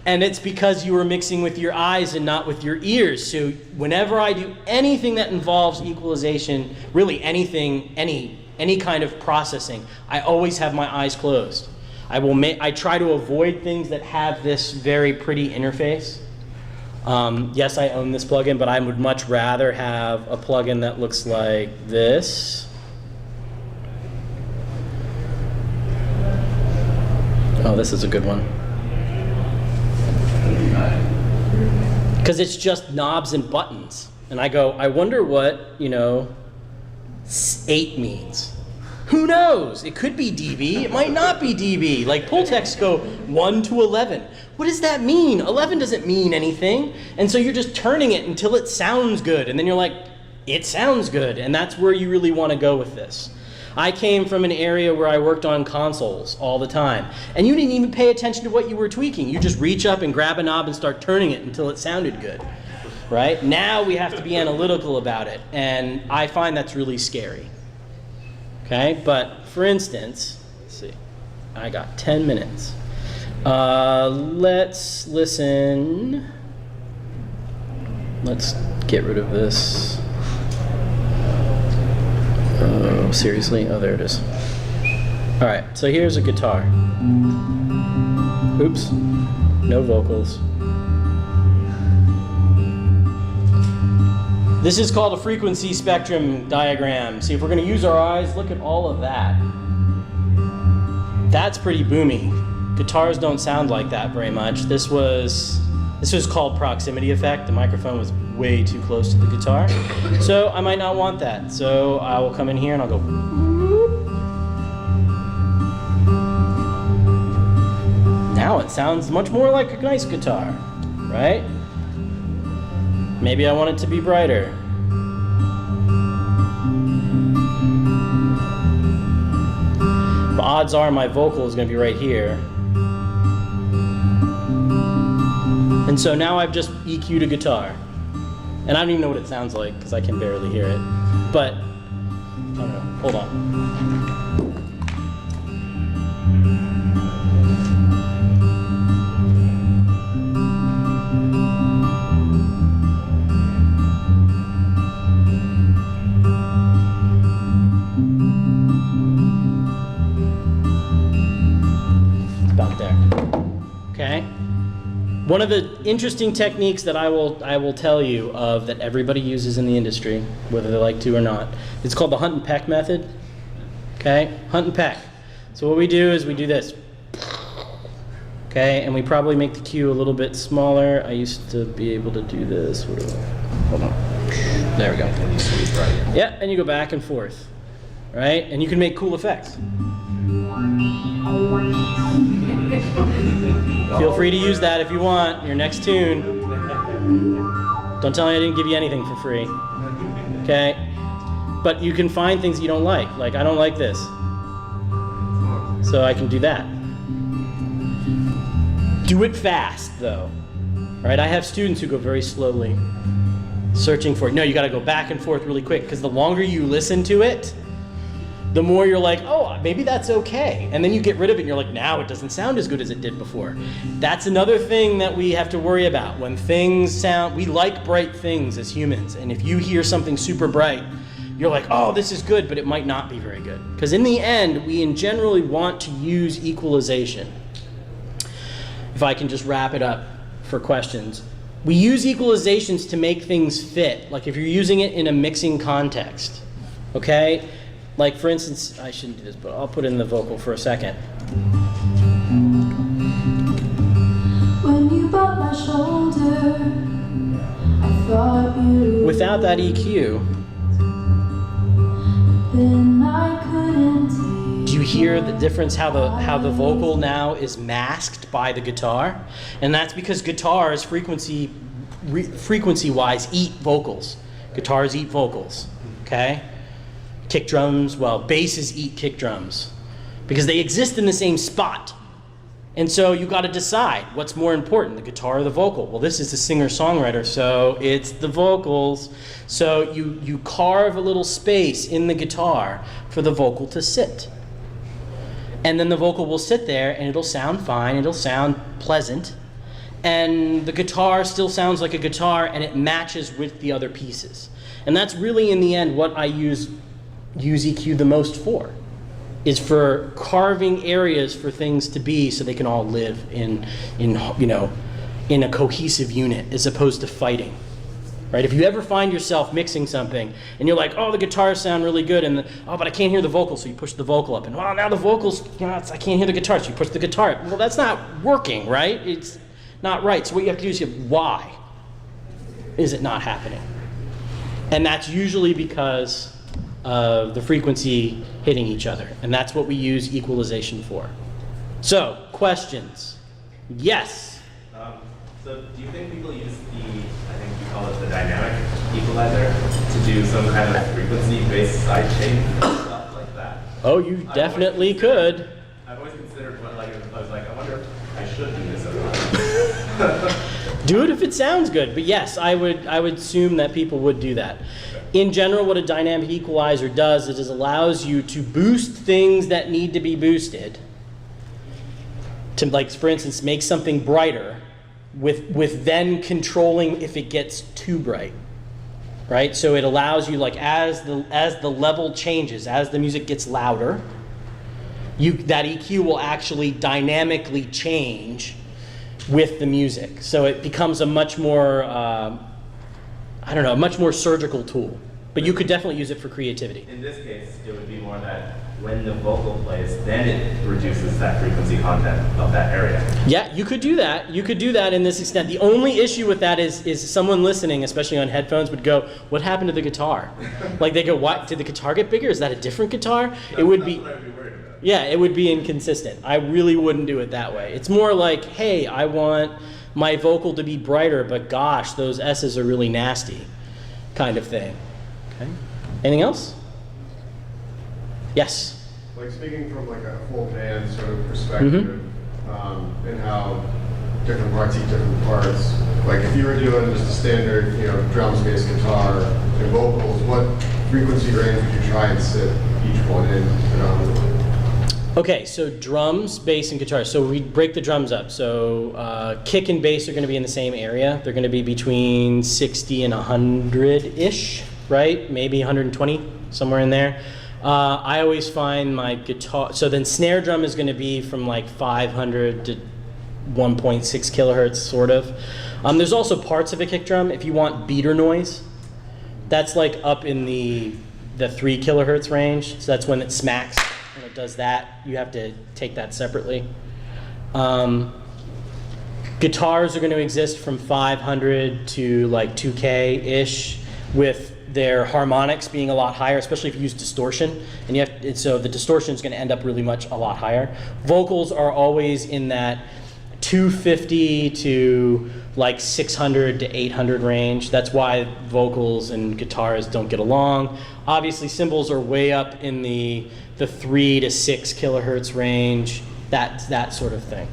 And it's because you were mixing with your eyes and not with your ears. So whenever I do anything that involves equalization, really anything, any kind of processing, I always have my eyes closed. I try to avoid things that have this very pretty interface. Yes, I own this plugin, but I would much rather have a plugin that looks like this. Oh, this is a good one. Because it's just knobs and buttons. And I go, I wonder what, 8 means. Who knows? It could be dB, it might not be dB. Like pull texts go 1 to 11. What does that mean? 11 doesn't mean anything. And so you're just turning it until it sounds good. And then you're like, it sounds good. And that's where you really want to go with this. I came from an area where I worked on consoles all the time. And you didn't even pay attention to what you were tweaking. You just reach up and grab a knob and start turning it until it sounded good. Right? Now we have to be analytical about it. And I find that's really scary. Okay? But for instance, let's see. I got 10 minutes. Let's listen. Let's get rid of this. Oh, seriously? Oh, there it is. All right, so here's a guitar. Oops, no vocals. This is called a frequency spectrum diagram. See, if we're gonna use our eyes, look at all of that. That's pretty boomy. Guitars don't sound like that very much. This was called proximity effect. The microphone was way too close to the guitar. So I might not want that. So I will come in here and I'll go. Now it sounds much more like a nice guitar, right? Maybe I want it to be brighter. But odds are my vocal is going to be right here. And so now I've just EQ'd a guitar. And I don't even know what it sounds like because I can barely hear it. But, I don't know, hold on. About there. Okay? One of the interesting techniques that I will tell you of that everybody uses in the industry, whether they like to or not, it's called the hunt and peck method. Okay, hunt and peck. So what we do is we do this. Okay, and we probably make the cue a little bit smaller. I used to be able to do this. Hold on. There we go. Yeah, and you go back and forth, right? And you can make cool effects. Feel free to use that if you want, your next tune. Don't tell me I didn't give you anything for free. Okay? But you can find things you don't like. Like, I don't like this. So I can do that. Do it fast, though. Right? I have students who go very slowly, searching for it. No, you gotta go back and forth really quick, because the longer you listen to it, the more you're like, oh, maybe that's okay. And then you get rid of it and you're like, now it doesn't sound as good as it did before. That's another thing that we have to worry about. When things sound, we like bright things as humans. And if you hear something super bright, you're like, oh, this is good, but it might not be very good. Because in the end, we generally want to use equalization. If I can just wrap it up for questions. We use equalizations to make things fit. Like if you're using it in a mixing context, okay? Like for instance, I shouldn't do this, but I'll put in the vocal for a second. When you bought my shoulder, I thought you. Without that EQ, then I couldn't. Do you hear the difference how the vocal now is masked by the guitar? And that's because guitars frequency-wise eat vocals. Guitars eat vocals, okay? Kick drums, well, basses eat kick drums because they exist in the same spot. And so you got to decide what's more important, the guitar or the vocal. Well, this is a singer-songwriter, so it's the vocals. So you carve a little space in the guitar for the vocal to sit. And then the vocal will sit there and it'll sound fine, it'll sound pleasant. And the guitar still sounds like a guitar and it matches with the other pieces. And that's really in the end what I use EQ the most for, is for carving areas for things to be so they can all live in a cohesive unit as opposed to fighting. right? If you ever find yourself mixing something and you're like, oh, the guitars sound really good, and oh, but I can't hear the vocal, so you push the vocal up, and well, now the vocals, I can't hear the guitar, so you push the guitar up. Well, that's not working, right? It's not right. So what you have to do is why is it not happening? And that's usually because of the frequency hitting each other, and that's what we use equalization for. So, questions? Yes? So do you think people use I think you call it the dynamic equalizer, to do some kind of frequency-based sidechain stuff like that? Oh, you definitely could. I've always considered I was like, I wonder if I should do this or not. Do it if it sounds good, but yes, I would assume that people would do that. In general, what a dynamic equalizer does is it allows you to boost things that need to be boosted, to, like, for instance, make something brighter, with then controlling if it gets too bright, right? So it allows you, like, as the level changes, as the music gets louder, that EQ will actually dynamically change with the music. So it becomes a much more, I don't know, a much more surgical tool. But you could definitely use it for creativity. In this case, it would be more that when the vocal plays, then it reduces that frequency content of that area. Yeah, you could do that. You could do that in this extent. The only issue with that is someone listening, especially on headphones, would go, what happened to the guitar? Like, they go, what? Did the guitar get bigger? Is that a different guitar? It would be, yeah, it would be inconsistent. I really wouldn't do it that way. It's more like, hey, I want my vocal to be brighter, but gosh, those S's are really nasty, kind of thing. Okay. Anything else? Yes? Like speaking from like a full band sort of perspective, and how different parts eat different parts. Like if you were doing just a standard, drums, bass, guitar, and vocals, what frequency range would you try and sit each one in predominantly? Okay, so drums, bass, and guitar. So we break the drums up. So kick and bass are going to be in the same area. They're going to be between 60 and 100-ish, right? Maybe 120, somewhere in there. I always find my guitar, so then snare drum is going to be from like 500 to 1.6 kilohertz, sort of. There's also parts of a kick drum. If you want beater noise, that's like up in the 3 kilohertz range. So that's when it smacks. When it does that, you have to take that separately. Guitars are going to exist from 500 to like 2K-ish, with their harmonics being a lot higher, especially if you use distortion. And so the distortion is going to end up really a lot higher. Vocals are always in that 250 to like 600 to 800 range. That's why vocals and guitars don't get along. Obviously, cymbals are way up in the 3 to 6 kilohertz range, that sort of thing.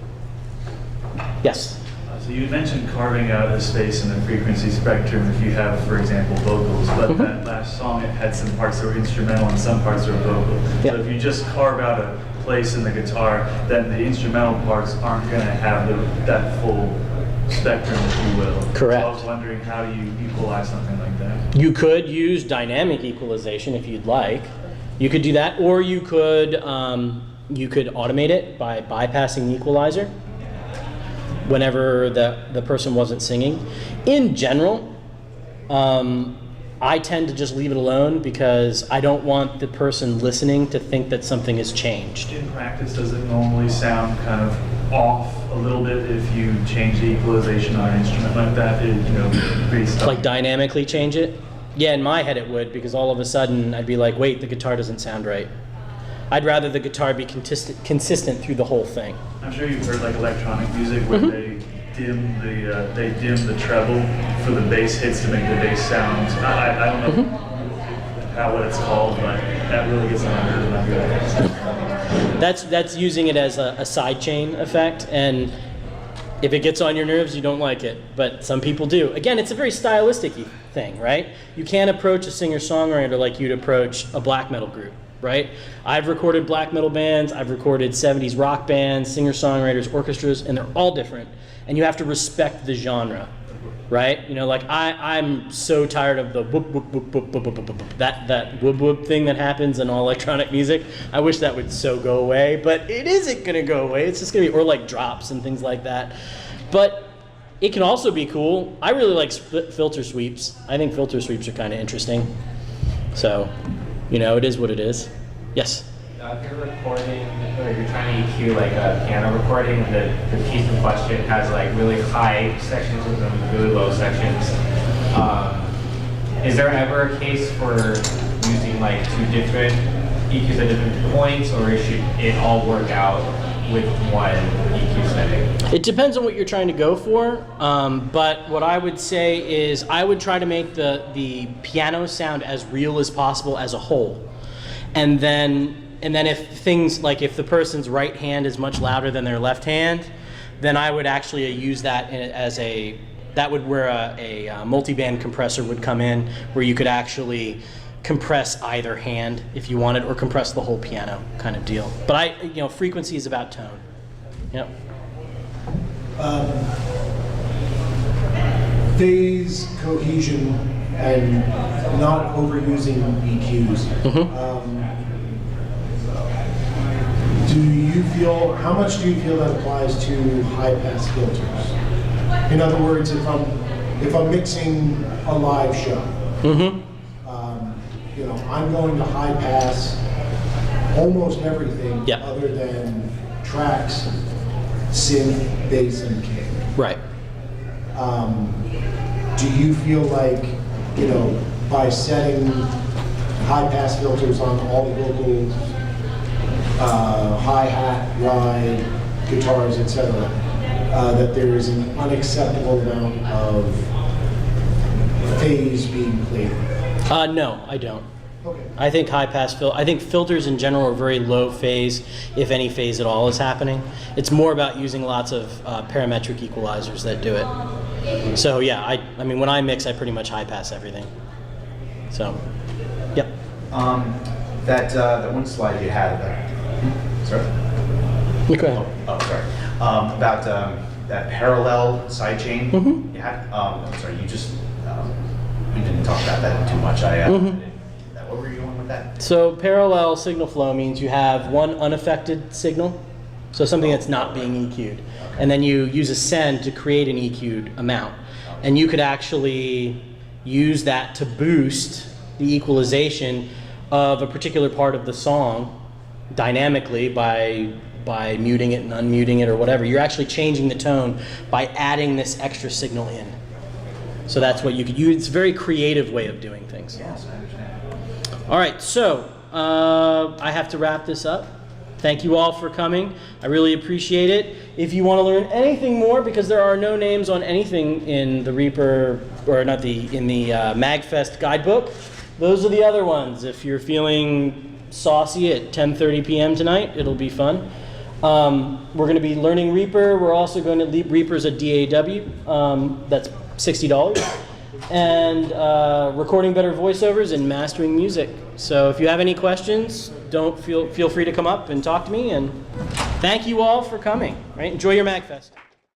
Yes? So you mentioned carving out a space in the frequency spectrum if you have, for example, vocals, but that last song, it had some parts that were instrumental and some parts that were vocal. Yeah. So if you just carve out a place in the guitar, then the instrumental parts aren't going to have that full spectrum, if you will. Correct. So I was wondering, how do you equalize something like that? You could use dynamic equalization if you'd like. You could do that, or you could automate it by bypassing the equalizer whenever the person wasn't singing. In general, I tend to just leave it alone because I don't want the person listening to think that something has changed. In practice, does it normally sound kind of off a little bit if you change the equalization on an instrument like that? Based on Like dynamically change it? Yeah, in my head it would, because all of a sudden I'd be like, wait, the guitar doesn't sound right. I'd rather the guitar be consistent through the whole thing. I'm sure you've heard like electronic music where they dim the treble for the bass hits to make the bass sound. I don't know what it's called, but that really gets on my nerves. That's using it as a sidechain effect, and if it gets on your nerves, you don't like it, but some people do. Again, it's a very stylistic thing, right? You can't approach a singer-songwriter like you'd approach a black metal group, right? I've recorded black metal bands, I've recorded 70s rock bands, singer-songwriters, orchestras, and they're all different. And you have to respect the genre, right? I'm so tired of the whoop, whoop, whoop, whoop, whoop, whoop, whoop, that whoop, whoop thing that happens in all electronic music. I wish that would so go away, but it isn't gonna go away. It's just gonna be, or like drops and things like that. But it can also be cool. I really like filter sweeps. I think filter sweeps are kind of interesting. So, you know, it is what it is. Yes? If you're recording or you're trying to EQ like a piano recording, the piece in question has like really high sections and then really low sections. Is there ever a case for using like two different EQs at different points, or should it all work out with one EQ setting? It depends on what you're trying to go for, but what I would say is I would try to make the piano sound as real as possible as a whole. And then if things like if the person's right hand is much louder than their left hand, then I would actually use that as that would where a multiband compressor would come in, where you could actually compress either hand if you wanted, or compress the whole piano kind of deal. But frequency is about tone. Yep. Phase, cohesion, and not overusing EQs. How much do you feel that applies to high pass filters? In other words, if I'm mixing a live show, I'm going to high pass almost everything other than tracks, synth, bass, and kick. Right. Do you feel like, by setting high pass filters on all the vocals, hi-hat, ride, guitars, etc., that there is an unacceptable amount of phase being played? No, I don't. Okay. I think I think filters in general are very low phase, if any phase at all is happening. It's more about using lots of parametric equalizers that do it. So yeah, I mean when I mix, I pretty much high pass everything. So, yep. That one slide you had there. Sorry. Go ahead. Oh, sorry. About that parallel sidechain you had. Sorry, you just you didn't talk about that too much. What were you going with that? So parallel signal flow means you have one unaffected signal, so something that's not being EQ'd, and then you use a send to create an EQ'd amount, and you could actually use that to boost the equalization of a particular part of the song dynamically by muting it and unmuting it or whatever. You're actually changing the tone by adding this extra signal in. So that's what you could use. It's a very creative way of doing things. Yes, I understand. All right, so I have to wrap this up. Thank you all for coming. I really appreciate it. If you want to learn anything more, because there are no names on anything in the Reaper, or not in the MAGFest guidebook, those are the other ones. If you're feeling saucy at 10:30 p.m. tonight, it'll be fun. We're going to be learning Reaper. We're also going to Reaper's a DAW. That's $60. And recording better voiceovers and mastering music. So if you have any questions, feel free to come up and talk to me. And thank you all for coming. Right? Enjoy your MAGFest.